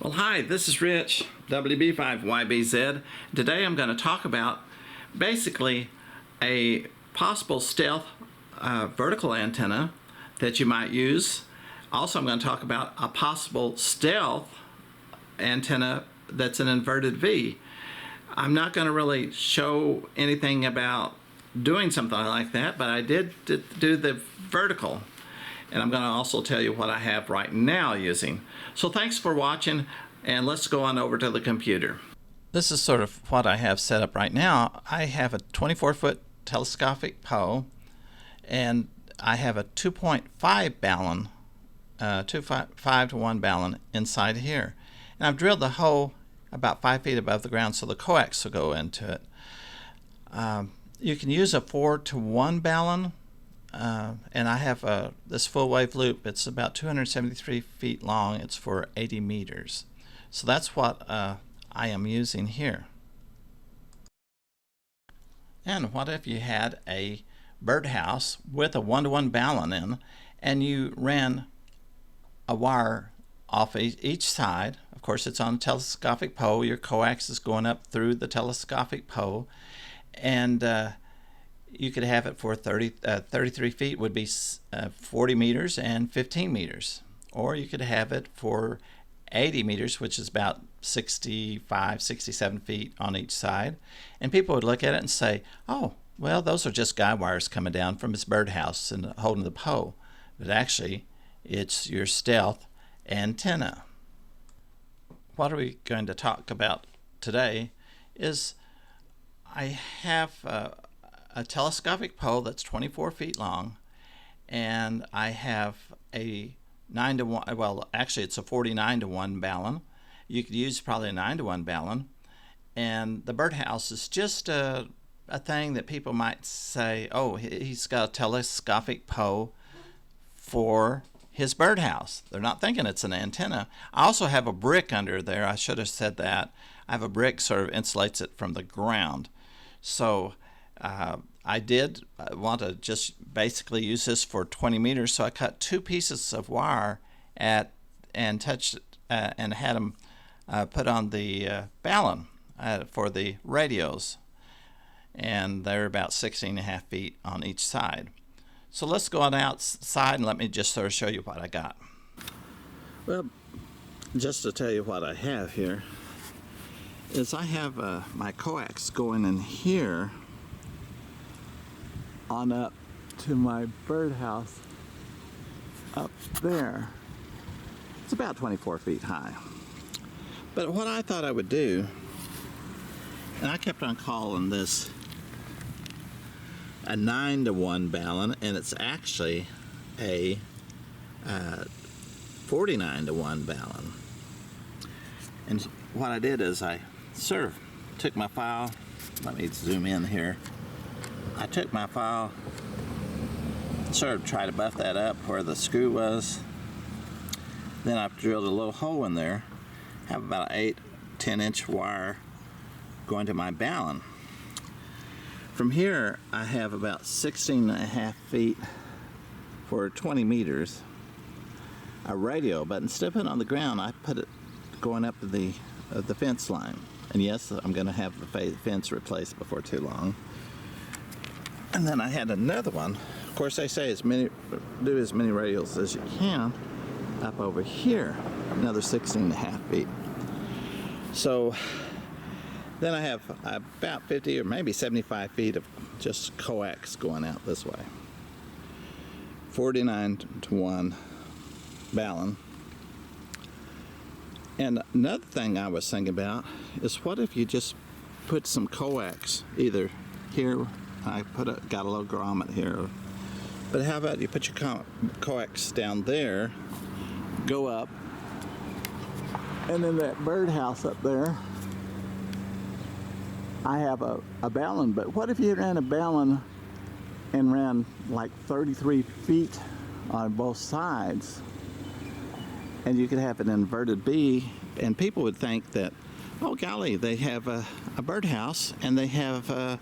Well, hi, this is Rich, WB5YBZ. Today I'm going to talk about basically a possible stealth vertical antenna that you might use. Also, I'm going to talk about a possible stealth antenna that's an inverted V. I'm not going to really show anything about doing something like that, but I did do the vertical. And I'm going to also tell you what I have right now using. So thanks for watching, and let's go on over to the computer. This is sort of what I have set up right now. I have a 24-foot telescopic pole, and I have a 2.5 balun, 2.5 to 1 balun inside here. And I've drilled the hole about 5 feet above the ground so the coax will go into it. You can use a 4 to 1 balun. And I have this full wave loop. It's about 273 feet long. It's for 80 meters. So that's what I am using here. And what if you had a birdhouse with a 1-to-1 balun in, and you ran a wire off each side? Of course, it's on a telescopic pole. Your coax is going up through the telescopic pole, and you could have it for 33 feet would be 40 meters and 15 meters. Or you could have it for 80 meters, which is about 65, 67 feet on each side. And people would look at it and say, oh, well, those are just guy wires coming down from his birdhouse and holding the pole. But actually, it's your stealth antenna. What are we going to talk about today is I have a telescopic pole that's 24 feet long, and I have a 9 to 1, well, actually it's a 49 to 1 balun. You could use probably a 9 to 1 balun, and the birdhouse is just a thing that people might say, oh, he's got a telescopic pole for his birdhouse. They're not thinking it's an antenna. I also have a brick under there. I should have said that. I have a brick sort of insulates it from the ground. So I did want to just basically use this for 20 meters, so I cut 2 pieces of wire and touched it, and had them put on the balun for the radios, and they're about 16.5 feet on each side. So let's go on outside and let me just sort of show you what I got. Well, just to tell you what I have here is I have my coax going in here on up to my birdhouse up there. It's about 24 feet high. But what I thought I would do, and I kept on calling this a 9 to 1 balun, and it's actually a 49 to 1 balun. And what I did is I sort of took my file, let me zoom in here. I took my file, sort of tried to buff that up where the screw was. Then I drilled a little hole in there, have about an 8-10 inch wire going to my balun. From here, I have about 16.5 feet for 20 meters, a radio, but instead of putting it on the ground, I put it going up to the fence line. And yes, I'm going to have the fence replaced before too long. And then I had another one. Of course, they say do as many radials as you can up over here, another 16.5 feet. So then I have about 50 or maybe 75 feet of just coax going out this way. 49 to 1 balun. And another thing I was thinking about is what if you just put some coax either here. I got a little grommet here, but how about you put your coax down there, go up, and then that birdhouse up there, I have a balun, but what if you ran a balun and ran like 33 feet on both sides, and you could have an inverted B, and people would think that, oh golly, they have a birdhouse and they have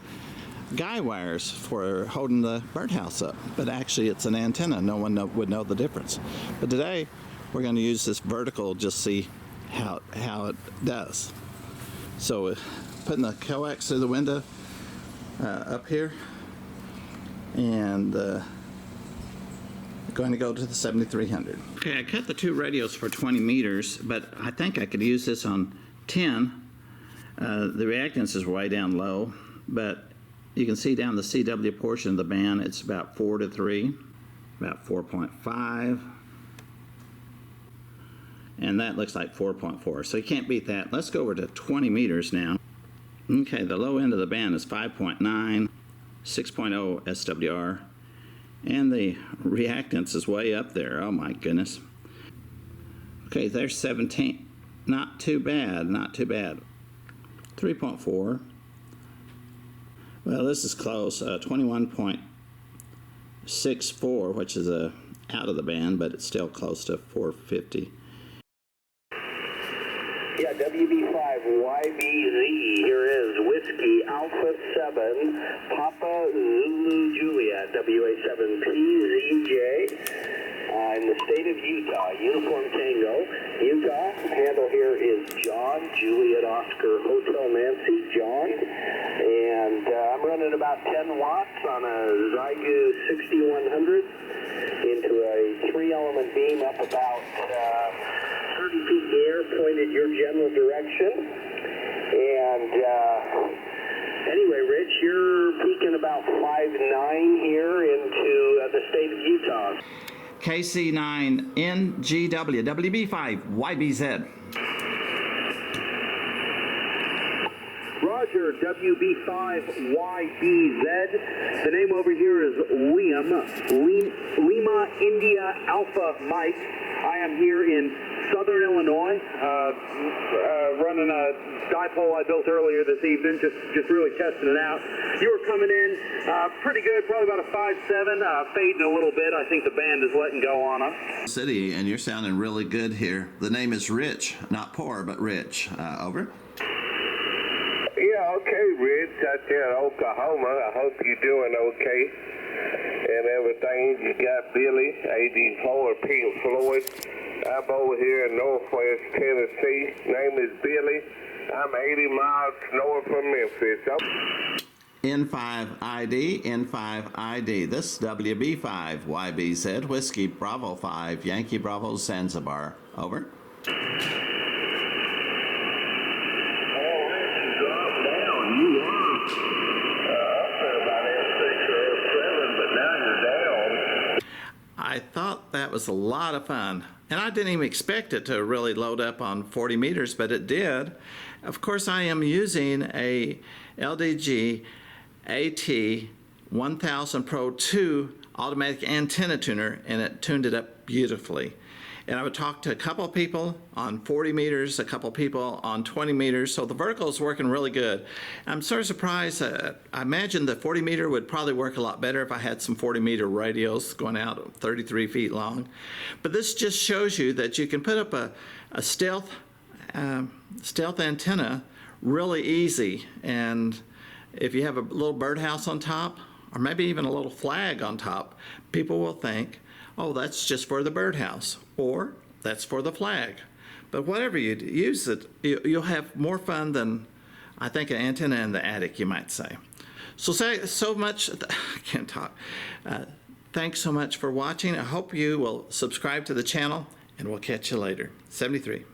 guy wires for holding the birdhouse up, but actually it's an antenna. No one would know the difference. But today we're going to use this vertical, just see how it does. So putting the coax through the window up here, and going to go to the 7300. Okay, I cut the two radios for 20 meters, but I think I could use this on 10. The reactance is way down low, but you can see down the CW portion of the band, it's about 4 to 3, about 4.5, and that looks like 4.4, so you can't beat that. Let's go over to 20 meters now. Okay, the low end of the band is 5.9, 6.0 SWR, and the reactance is way up there. Oh my goodness. Okay, there's 17. Not too bad, not too bad. 3.4. Well, this is close. 21.64, which is out of the band, but it's still close to 450. Yeah, WB5YBZ. Here is Whiskey Alpha 7, Papa Zulu Juliet, WA7PZJ. In the state of Utah, Uniform Tango, Utah. Handle here is John, Juliet Oscar Hotel Nancy, John. And I'm running about 10 watts on a Zygu 6100 into a 3-element beam up about 30 feet in the air, pointed your general direction. And anyway, Rich, you're peaking about 5.9 here into the state of Utah. KC9NGW, WB5YBZ. Roger, WB5YBZ. The name over here is Lima India Alpha Mike. I am here in Southern Illinois, running a dipole I built earlier this evening, just really testing it out. You were coming in pretty good, probably about a 5.7, fading a little bit. I think the band is letting go on us. City, and you're sounding really good here. The name is Rich, not poor, but Rich. Over. Yeah, okay, Rich, out there in Oklahoma. I hope you're doing okay and everything. You got Billy, 84, Pink Floyd. I'm over here in Northwest Tennessee. Name is Billy. I'm 80 miles north from Memphis. N5ID, N5ID. This WB5YBZ, Whiskey Bravo 5, Yankee Bravo Zanzibar. Over. I thought that was a lot of fun, and I didn't even expect it to really load up on 40 meters, but it did. Of course, I am using a LDG AT1000 Pro 2 automatic antenna tuner, and it tuned it up beautifully. And I would talk to a couple of people on 40 meters, a couple of people on 20 meters, so the vertical is working really good. I'm sort of surprised. I imagine the 40 meter would probably work a lot better if I had some 40 meter radios going out 33 feet long. But this just shows you that you can put up a stealth antenna really easy. And if you have a little birdhouse on top, or maybe even a little flag on top, people will think, oh, that's just for the birdhouse, or that's for the flag. But whatever you use it, you'll have more fun than, I think, an antenna in the attic, you might say. So much, I can't talk. Thanks so much for watching. I hope you will subscribe to the channel, and we'll catch you later. 73.